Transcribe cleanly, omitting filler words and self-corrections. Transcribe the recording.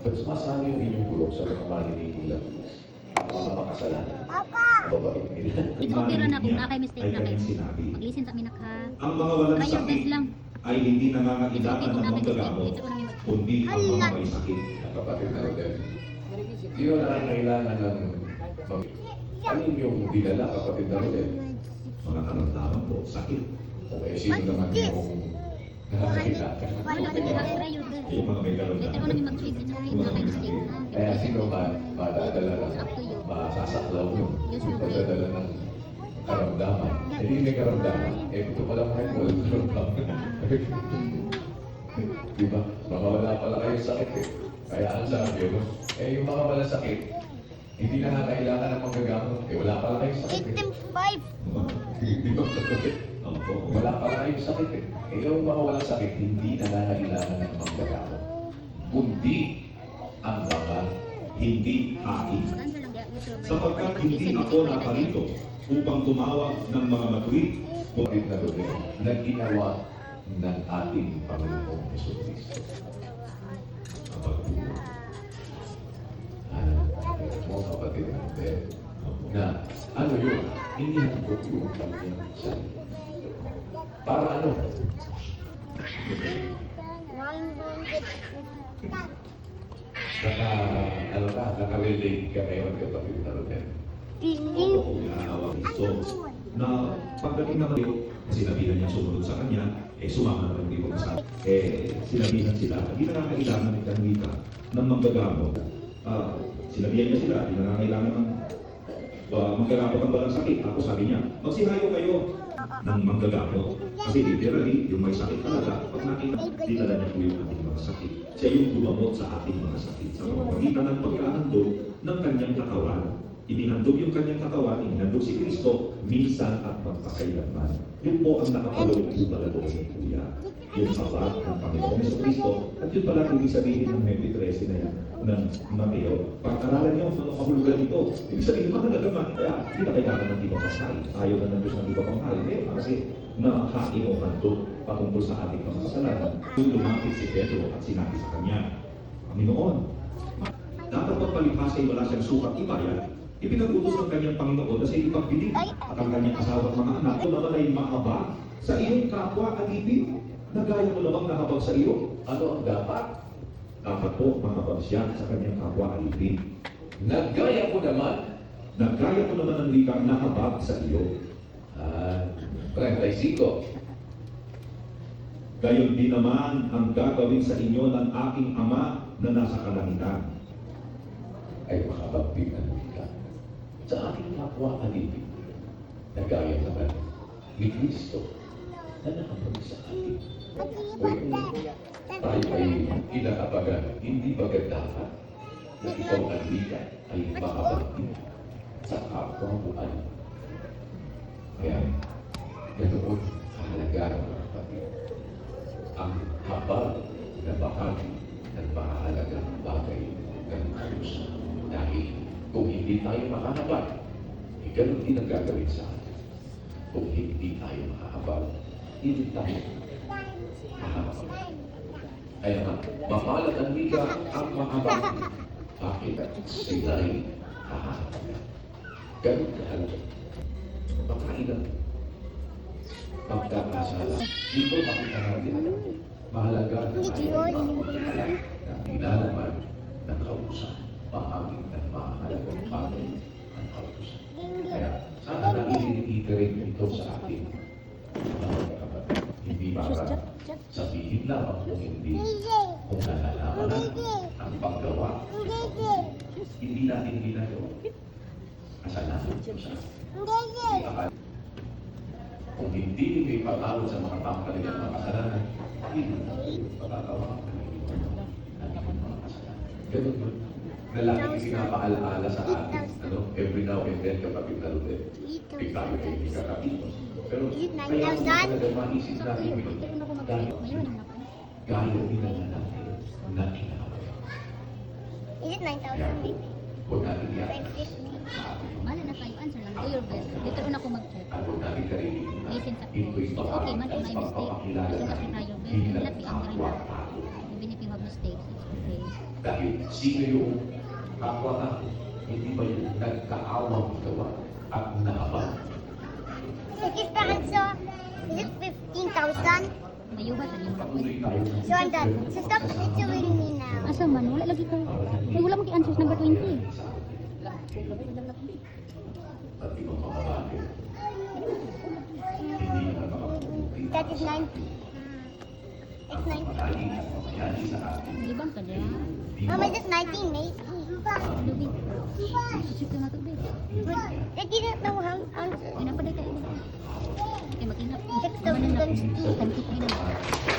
Ba't sumasama yung inyong bulok sa mga maninigilan? Mga makasalanan. Mababait nila. It's okay rin na kung naka-mistake na kayo. Sinabi. Mag-listen sa amin ka. Ang mga walang Try your best sakit lang. ay hindi It's okay nangangailangan kung ng naka-mistake. manggagamot, Ito na yung kundi ang mga may sakit. Kapatid na Rodel. Hindi mo na kailangan ng anong yung dinala, kapatid na Rodel? Mga karamdaman po, sakit. Okay, sino naman yung nakakailangan? Wala ka na try your best. Yung mga may Later on karamdaman. namin mag-check. It's okay, naka-mistake na. Kaya sino ba madadala ng It's up to you. masasaklaw mo? Use your brain. Madadala ng karamdaman. Hindi may karamdaman. Eh, ito pala kayo, walang karamdaman. Diba? Makawala pala kayo sakit eh. Kaya ang sabi mo, eh yung mga wala sakit, hindi na kailangan ng manggagamot. Eh wala pala kayong sakit eh. Item 5. Di ba? Wala pala kayong sakit eh. Eh yung mga wala sakit, hindi na kailangan ng manggagamot. Kundi ang mga hindi hain. Answer lang diya. Use your brain. Sapagkat hindi ako naparito upang tumawag ng mga matuwid. Bakit na doon na ginawa ng ating Panginoong Hesus Kristo. Mo kapatid natin na ano yun, inihanggot yung kanyang sarili. Para ano? Ano ka, nakarelate ka ngayon kapatid natin. So, na pagdating naman yun, sinabihan niya sumunod sa kanya, eh sumama naman dito sa sinabihan sila, hindi na kailangan ng kanwita ng manggagamot. Sinabihan niya sila, hindi na kailangan ng manggagamot ang walang sakit. Ako sabi niya, magsihayo kayo ng manggagamot. Kasi literally, yung may sakit talaga, pag nakita, dinala niya po yung ating mga sakit. Siya yung gumamot sa ating mga sakit. Sa pamamagitan ng pagkahandog ng kanyang katawan. Ibinandog yung kanyang katawan, ibinandog si Kristo, minsan at magpakailanman. Yun po ang nakapaloob po pala doon ng Kuya. Yung sabat ng Panginoong Kristo. At yun pala ibig sabihin ng 23 na yan, ng Mateo. Pag-aralan niyo, ano kahulugan ito? Ibig sabihin, mahalaga man. Kaya, hindi na kailangan ng iba pang kain. Ayaw na ng Diyos ng iba pang kain. Kasi nakain o handog patungkol sa ating mga kasalanan. Yung lumapit si Pedro at sinabi sa kanya, Panginoon, dapat pagpalipasay wala siyang sukat ibayan, ipinagutos ng kanyang Panginoon na siya ipagbiling at ang kanyang asawa at mga anak ko naman ay mahabag sa iyong kapwa alipin na gaya mo namang nahabag sa iyo. Ano ang dapat? Dapat po mahabag siya sa kanyang kapwa alipin. Nagaya ko naman. Na gaya mo naman ang likang nahabag sa iyo. 35. Gayon din naman ang gagawin sa inyo ng aking Ama na nasa kalangitan. Ay makabagpigan ka sa ating kapwa alipin na gaya naman ni Kristo na nakabag sa atin. Tayo ay kinakabagan, hindi bagat dapat na ikaw alika ay makabagpig sa kapwa mo alipin. Kaya, ganoon kahalaga mga kapatid. Ang habag na bahagi ng mahalagang bagay ng Diyos. Dahil kung hindi tayo makahabag, eh, ganun din ang gagawin sa atin. Kung hindi tayo makahabag, hindi tayo makahabag. Kaya nga, mamalat ang wika ang mahabag. Bakit? Sila'y kahabag. Ganun kahalaga. Pagkailan, pagkakasala, dito makita natin mahalaga na tayo na inalaman ng kausap, bahagi ng mahalagang bagay ng kausap. Kaya sana nag-i-iterate ito sa atin. Hindi para sabihin lamang kung hindi, kung nalalaman natin ang paggawa. Hindi natin ginagawa. Kasalanan ito sa atin. Kung hindi may pag-aral sa mga pangkaligang mga kasalanan, hindi pagkakawa ng mga kasalanan. Ganun ba? Na lagi pinapaalaala sa atin, every now and then kapag pinalute, tayo ay hindi kakapito. Pero kaya talaga maisip natin yun, dahil gaya din na natin na kinakawa. Is it 9,000 maybe? Huwag natin yan. 550. Mala na tayo. Answer lang. Do your best. Later on ako mag-check. Huwag natin karinin na Listen sa ito'y It's okay man kung may mistake. As long as you try your best. Do not be angry. Even if you have mistakes, it's okay. Dahil sino yung kapwa natin, hindi ba yung nagkaawang gawa at naabang? Sige, Franzo. Is it 15,000? Mayuba sa lima. Patuloy tayo ng So, I'm done. So, stop picturing me now. Asa man, wala lagi ka. Ay, wala mag-answers number 20. at ibang mga bagay. Hindi naman makaputi That is 90. ang It's 90. pagkain at mamayani sa atin. Libang ka dyan. Mama, is it 19, mate? Lubi. Susip ka matubig. But they didn't know how to answer. Ay, napaday ka. Kaya makinap. 6,000 times 2. Tantik ka na.